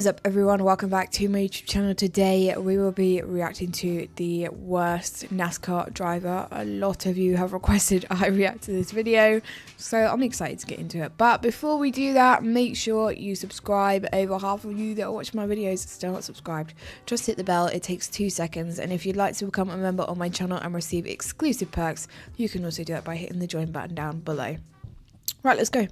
What's up everyone, welcome back to my YouTube channel. Today we will be reacting to the worst NASCAR driver. A lot of you have requested I react to this video, so I'm excited to get into it. But before we do that, make sure you subscribe. Over half of you that watch my videos are still not subscribed. Just hit the bell, it takes 2 seconds. And if you'd like to become a member on my channel and receive exclusive perks, you can also do it by hitting the join button down below. Right, let's go.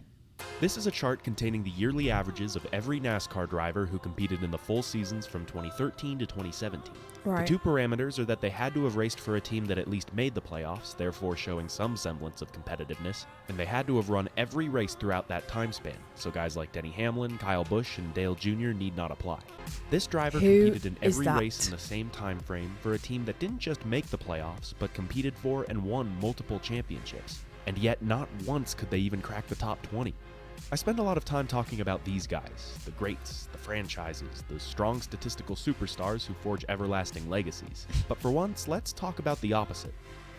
This is a chart containing the yearly averages of every NASCAR driver who competed in the full seasons from 2013 to 2017. Right. The two parameters are that they had to have raced for a team that at least made the playoffs, therefore showing some semblance of competitiveness, and they had to have run every race throughout that time span, so guys like Denny Hamlin, Kyle Busch, and Dale Jr. need not apply. This driver competed in every race in the same time frame for a team that didn't just make the playoffs, but competed for and won multiple championships. And yet not once could they even crack the top 20. I spend a lot of time talking about these guys, the greats, the franchises, the strong statistical superstars who forge everlasting legacies. But for once, let's talk about the opposite.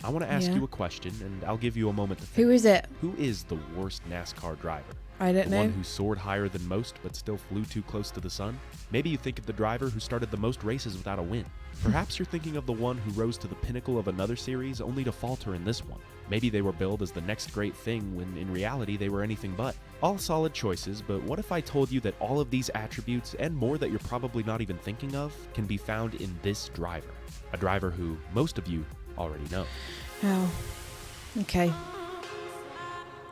I want to ask you a question, and I'll give you a moment to think. Who is it? Who is the worst NASCAR driver? I don't know. The one who soared higher than most but still flew too close to the sun? Maybe you think of the driver who started the most races without a win. Perhaps you're thinking of the one who rose to the pinnacle of another series only to falter in this one. Maybe they were billed as the next great thing when in reality they were anything but. All solid choices, but what if I told you that all of these attributes and more that you're probably not even thinking of can be found in this driver? A driver who most of you already know. Oh, okay.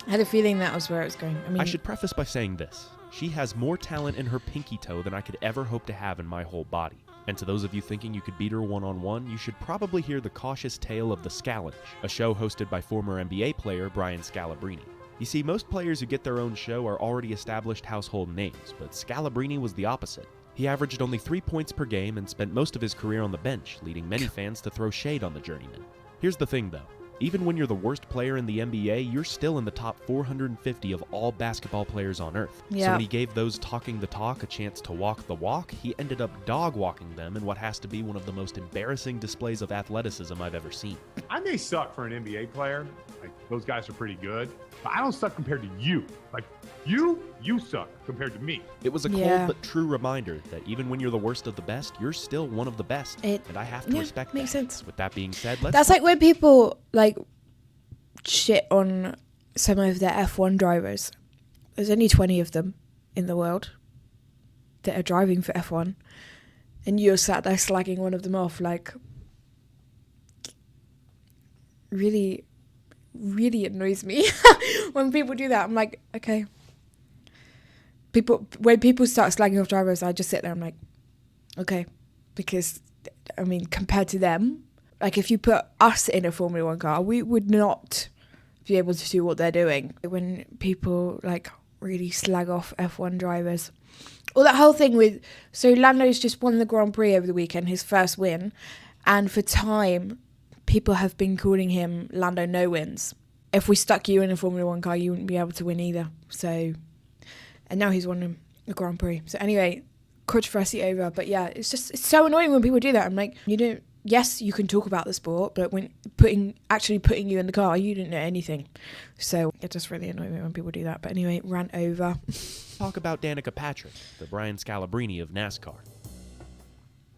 I had a feeling that was where it was going. I should preface by saying this. She has more talent in her pinky toe than I could ever hope to have in my whole body. And to those of you thinking you could beat her one-on-one, you should probably hear the cautious tale of the Scallenge, a show hosted by former NBA player Brian Scalabrine. You see, most players who get their own show are already established household names, but Scalabrine was the opposite. He averaged only 3 points per game and spent most of his career on the bench, leading many fans to throw shade on the journeyman. Here's the thing though. Even when you're the worst player in the NBA, you're still in the top 450 of all basketball players on earth. Yeah. So when he gave those talking the talk a chance to walk the walk, he ended up dog walking them in what has to be one of the most embarrassing displays of athleticism I've ever seen. I may suck for an NBA player. Like, those guys are pretty good. But I don't suck compared to you. Like, you suck compared to me. It was a cold but true reminder that even when you're the worst of the best, you're still one of the best. And I have to respect that. Makes sense. With that being said, let's... That's like when people, like, shit on some of the F1 drivers. There's only 20 of them in the world that are driving for F1. And you're sat there slagging one of them off, like... Really annoys me when people do that. I'm like, okay. When people start slagging off drivers, I just sit there. I'm like, okay, because I mean, compared to them, like if you put us in a Formula One car, we would not be able to do what they're doing. When people like really slag off F1 drivers, or that whole thing with, so Lando's just won the Grand Prix over the weekend, his first win, and for time, people have been calling him Lando No Wins. If we stuck you in a Formula One car, you wouldn't be able to win either. So, and now he's won a Grand Prix. So anyway, controversy over. But yeah, it's so annoying when people do that. I'm like, yes, you can talk about the sport, but when actually putting you in the car, you didn't know anything. So it just really annoys me when people do that. But anyway, rant over. Talk about Danica Patrick, the Brian Scalabrine of NASCAR.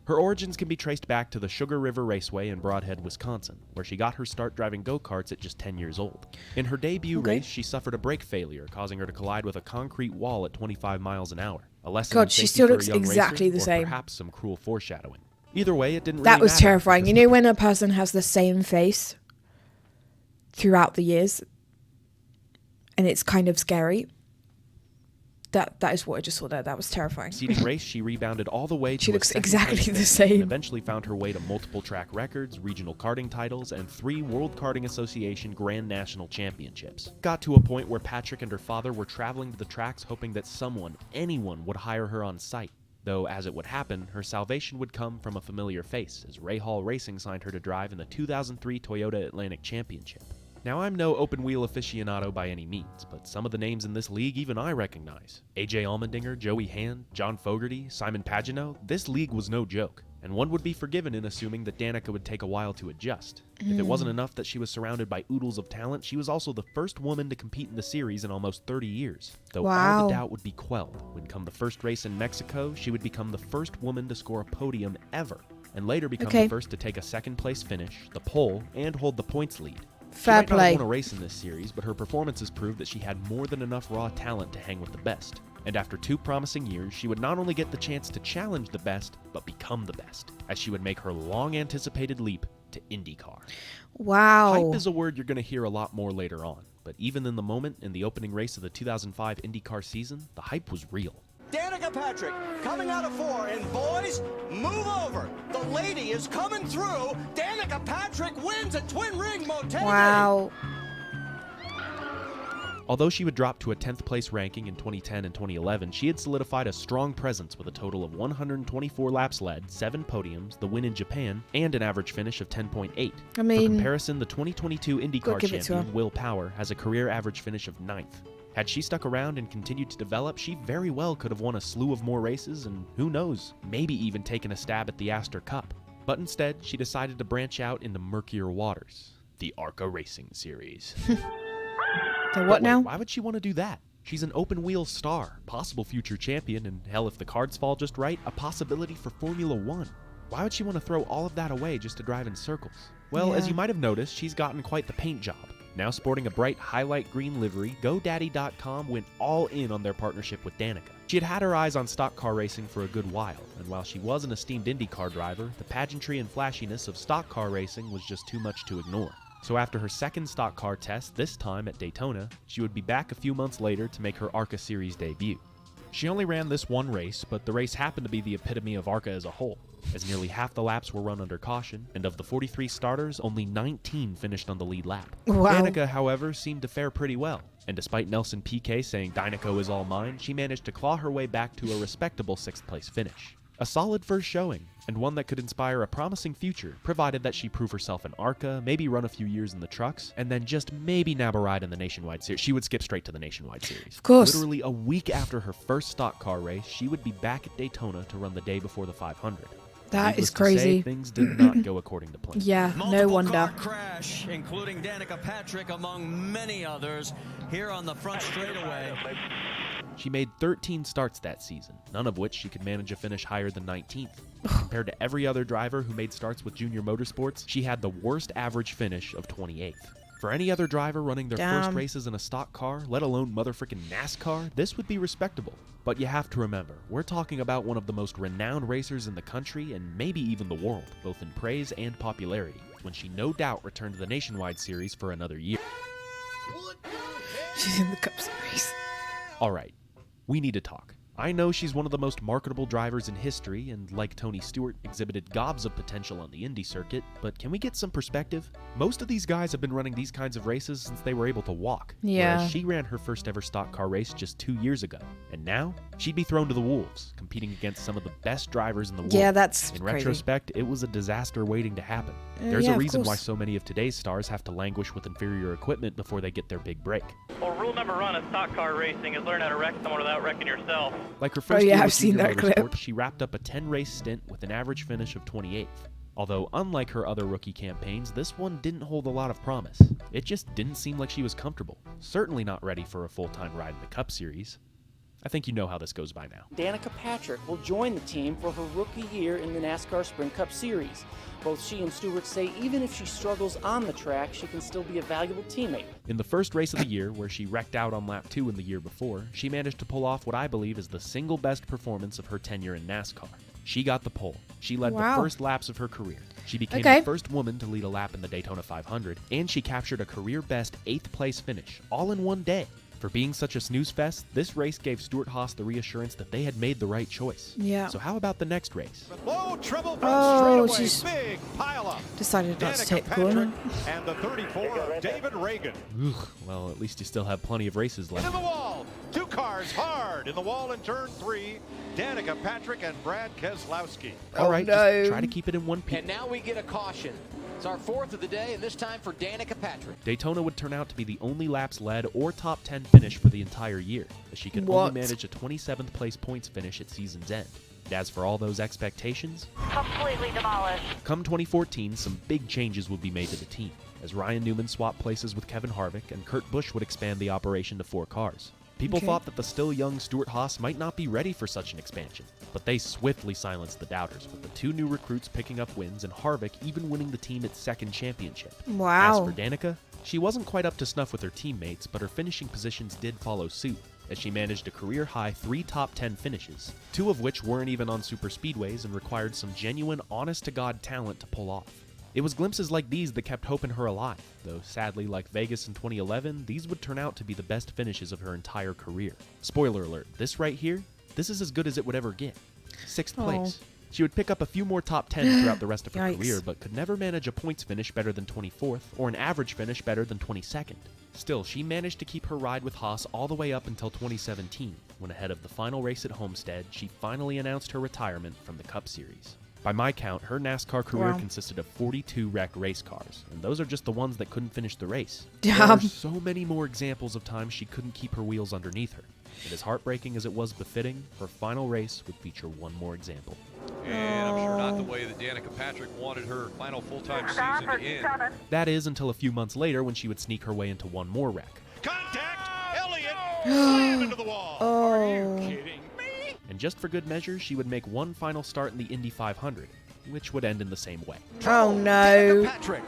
Her origins can be traced back to the Sugar River Raceway in Brodhead, Wisconsin, where she got her start driving go-karts at just 10 years old. In her debut race, she suffered a brake failure, causing her to collide with a concrete wall at 25 miles an hour. A lesson in she safety still for a looks young exactly racer, the same. Or perhaps some cruel foreshadowing. Either way, it didn't really That was matter, terrifying. You know when a person has the same face throughout the years, and it's kind of scary? That is what I just saw there. That was terrifying. Succeeding race, she rebounded all the way to she looks exactly the same. And eventually found her way to multiple track records, regional karting titles, and 3 World Karting Association Grand National Championships. Got to a point where Patrick and her father were traveling to the tracks hoping that anyone would hire her on site. Though, as it would happen, her salvation would come from a familiar face, as Ray Hall Racing signed her to drive in the 2003 Toyota Atlantic Championship. Now, I'm no open-wheel aficionado by any means, but some of the names in this league even I recognize. AJ Allmendinger, Joey Hand, John Fogerty, Simon Pagenaud, this league was no joke. and one would be forgiven in assuming that Danica would take a while to adjust. If it wasn't enough that she was surrounded by oodles of talent, she was also the first woman to compete in the series in almost 30 years. Though all the doubt would be quelled when come the first race in Mexico, she would become the first woman to score a podium ever, and later become the first to take a second-place finish, the pole, and hold the points lead. Fair she might not play. have won a race in this series, but her performances proved that she had more than enough raw talent to hang with the best. And after 2 promising years, she would not only get the chance to challenge the best, but become the best, as she would make her long-anticipated leap to IndyCar. Wow. Hype is a word you're going to hear a lot more later on, but even in the moment in the opening race of the 2005 IndyCar season, the hype was real. Danica Patrick coming out of 4, and boys, move over. The lady is coming through. Danica Patrick wins at Twin Ring Motegi. Wow. Although she would drop to a 10th place ranking in 2010 and 2011, she had solidified a strong presence with a total of 124 laps led, 7 podiums, the win in Japan, and an average finish of 10.8. I mean, for comparison, the 2022 IndyCar give it to champion, her. Will Power, has a career average finish of 9th. Had she stuck around and continued to develop, she very well could have won a slew of more races and, who knows, maybe even taken a stab at the Astor Cup. But instead, she decided to branch out into murkier waters. The ARCA Racing Series. So But what wait, now? why would she want to do that? She's an open-wheel star, possible future champion, and hell, if the cards fall just right, a possibility for Formula One. Why would she want to throw all of that away just to drive in circles? Well, as Yeah. you might have noticed, she's gotten quite the paint job. Now sporting a bright highlight green livery, GoDaddy.com went all in on their partnership with Danica. She had her eyes on stock car racing for a good while, and while she was an esteemed IndyCar driver, the pageantry and flashiness of stock car racing was just too much to ignore. So after her second stock car test, this time at Daytona, she would be back a few months later to make her ARCA Series debut. She only ran this one race, but the race happened to be the epitome of ARCA as a whole, as nearly half the laps were run under caution, and of the 43 starters, only 19 finished on the lead lap. Wow. Danica, however, seemed to fare pretty well, and despite Nelson Piquet saying Danica is all mine, she managed to claw her way back to a respectable 6th place finish. A solid first showing, and one that could inspire a promising future, provided that she prove herself in ARCA, maybe run a few years in the trucks, and then just maybe nab a ride in the Nationwide Series. She would skip straight to the Nationwide Series. Of course. Literally a week after her first stock car race, she would be back at Daytona to run the day before the 500. That Needless is to say, crazy. things did not go according to plan. Yeah, no Multiple wonder. car crash, including Danica Patrick, among many others, here on the front straightaway. She made 13 starts that season, none of which she could manage a finish higher than 19th. Compared to every other driver who made starts with Junior Motorsports, she had the worst average finish of 28th. For any other driver running their first Damn. races in a stock car, let alone motherfucking NASCAR, this would be respectable. But you have to remember, we're talking about one of the most renowned racers in the country and maybe even the world, both in praise and popularity, when she no doubt returned to the Nationwide Series for another year. She's in the Cup Series. Alright, we need to talk. I know she's one of the most marketable drivers in history and, like Tony Stewart, exhibited gobs of potential on the Indy circuit, but can we get some perspective? Most of these guys have been running these kinds of races since they were able to walk, Yeah. whereas she ran her first ever stock car race just 2 years ago, and now she'd be thrown to the wolves, competing against some of the best drivers in the world. Yeah, that's In crazy. retrospect, it was a disaster waiting to happen. There's yeah, a of reason why course. so many of today's stars have to languish with inferior equipment before they get their big break. Well, rule number one of stock car racing is learn how to wreck someone without wrecking yourself. Like her first yeah, year I've with seen Junior that clip. Motorsports, she wrapped up a 10-race stint with an average finish of 28th. Although, unlike her other rookie campaigns, this one didn't hold a lot of promise. It just didn't seem like she was comfortable. Certainly not ready for a full-time ride in the Cup Series. I think you know how this goes by now. Danica Patrick will join the team for her rookie year in the NASCAR Sprint Cup Series. Both she and Stewart say even if she struggles on the track, she can still be a valuable teammate. In the first race of the year, where she wrecked out on lap 2 in the year before, she managed to pull off what I believe is the single best performance of her tenure in NASCAR. She got the pole. She led Wow. the first laps of her career. She became Okay. the first woman to lead a lap in the Daytona 500, and she captured a career-best 8th place finish, all in one day. For being such a snooze fest, this race gave Stewart-Haas the reassurance that they had made the right choice. Yeah. So how about the next race? Low treble front Oh, straightaway, she's big pile up. decided not to Danica take the Patrick corner. and the 34, David Reagan. Ugh, well, at least you still have plenty of races left. Into the wall. 2 cars hard in the wall in turn 3. Danica Patrick and Brad Keselowski. All right, no. just try to keep it in one piece. And now we get a caution. It's our 4th of the day, and this time for Danica Patrick. Daytona would turn out to be the only laps led or top 10 finish for the entire year, as she could What? only manage a 27th place points finish at season's end. And as for all those expectations, completely demolished. Come 2014, some big changes would be made to the team, as Ryan Newman swapped places with Kevin Harvick and Kurt Busch would expand the operation to 4 cars. People thought that the still young Stewart-Haas might not be ready for such an expansion, but they swiftly silenced the doubters, with the 2 new recruits picking up wins and Harvick even winning the team its 2nd championship. Wow. As for Danica, she wasn't quite up to snuff with her teammates, but her finishing positions did follow suit, as she managed a career-high 3 top 10 finishes, 2 of which weren't even on super speedways and required some genuine, honest-to-God talent to pull off. It was glimpses like these that kept hope in her alive, though sadly, like Vegas in 2011, these would turn out to be the best finishes of her entire career. Spoiler alert, this right here, this is as good as it would ever get. 6th place. She would pick up a few more top 10s throughout the rest of her career, but could never manage a points finish better than 24th, or an average finish better than 22nd. Still, she managed to keep her ride with Haas all the way up until 2017, when ahead of the final race at Homestead, she finally announced her retirement from the Cup Series. By my count, her NASCAR career consisted of 42 wrecked race cars, and those are just the ones that couldn't finish the race. There are so many more examples of times she couldn't keep her wheels underneath her. And as heartbreaking as it was befitting, her final race would feature one more example. And I'm sure not the way that Danica Patrick wanted her final full-time season to end. That is until a few months later when she would sneak her way into one more wreck. Contact! Elliott slammed into the wall. Are you kidding me? And just for good measure, she would make one final start in the Indy 500, which would end in the same way. Oh no. Patrick.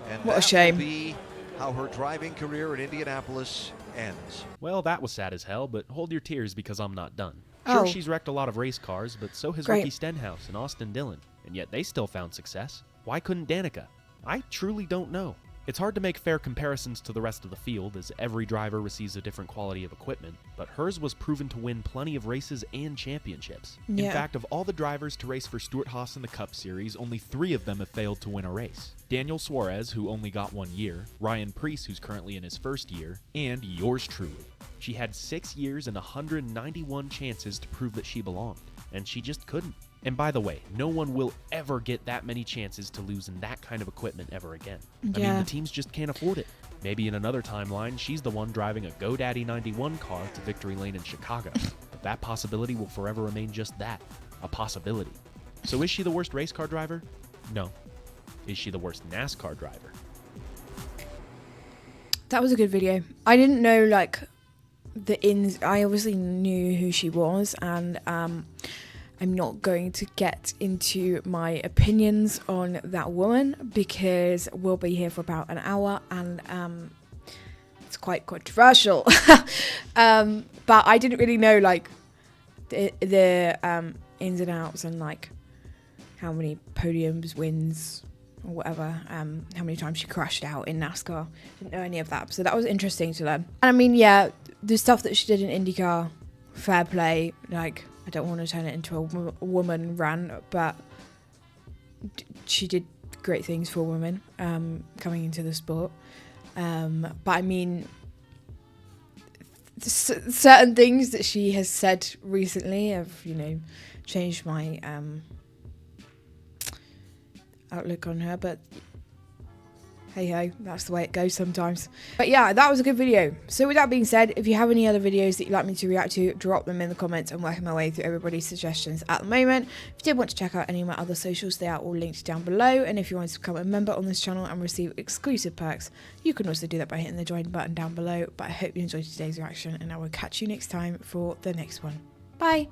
And what a shame. Will be how her driving career in Indianapolis ends. Well, that was sad as hell, but hold your tears because I'm not done. Sure, she's wrecked a lot of race cars, but so has Ricky Stenhouse and Austin Dillon, and yet they still found success. Why couldn't Danica? I truly don't know. It's hard to make fair comparisons to the rest of the field, as every driver receives a different quality of equipment, but hers was proven to win plenty of races and championships. In fact, of all the drivers to race for Stewart-Haas in the Cup Series, only 3 of them have failed to win a race. Daniel Suarez, who only got 1 year, Ryan Preece, who's currently in his 1st year, and yours truly. She had 6 years and 191 chances to prove that she belonged, and she just couldn't. And by the way, no one will ever get that many chances to lose in that kind of equipment ever again. I mean, the teams just can't afford it. Maybe in another timeline, she's the one driving a GoDaddy 91 car to victory lane in Chicago. But that possibility will forever remain just that, a possibility. So is she the worst race car driver? No. Is she the worst NASCAR driver? That was a good video. I didn't know, like, the ins. I obviously knew who she was, and I'm not going to get into my opinions on that woman because we'll be here for about an hour, and it's quite controversial. But I didn't really know, like, the ins and outs and, like, how many podiums, wins, or whatever, how many times she crashed out in NASCAR. Didn't know any of that, so that was interesting to learn. And I mean, yeah, the stuff that she did in IndyCar, fair play. Like, I don't want to turn it into a woman rant, but she did great things for women coming into the sport. But I mean, certain things that she has said recently have, you know, changed my outlook on her, but hey ho, that's the way it goes sometimes. But yeah, that was a good video. So with that being said, if you have any other videos that you'd like me to react to, drop them in the comments. I'm working my way through everybody's suggestions at the moment. If you did want to check out any of my other socials, they are all linked down below. And if you want to become a member on this channel and receive exclusive perks, you can also do that by hitting the join button down below. But I hope you enjoyed today's reaction, and I will catch you next time for the next one. Bye!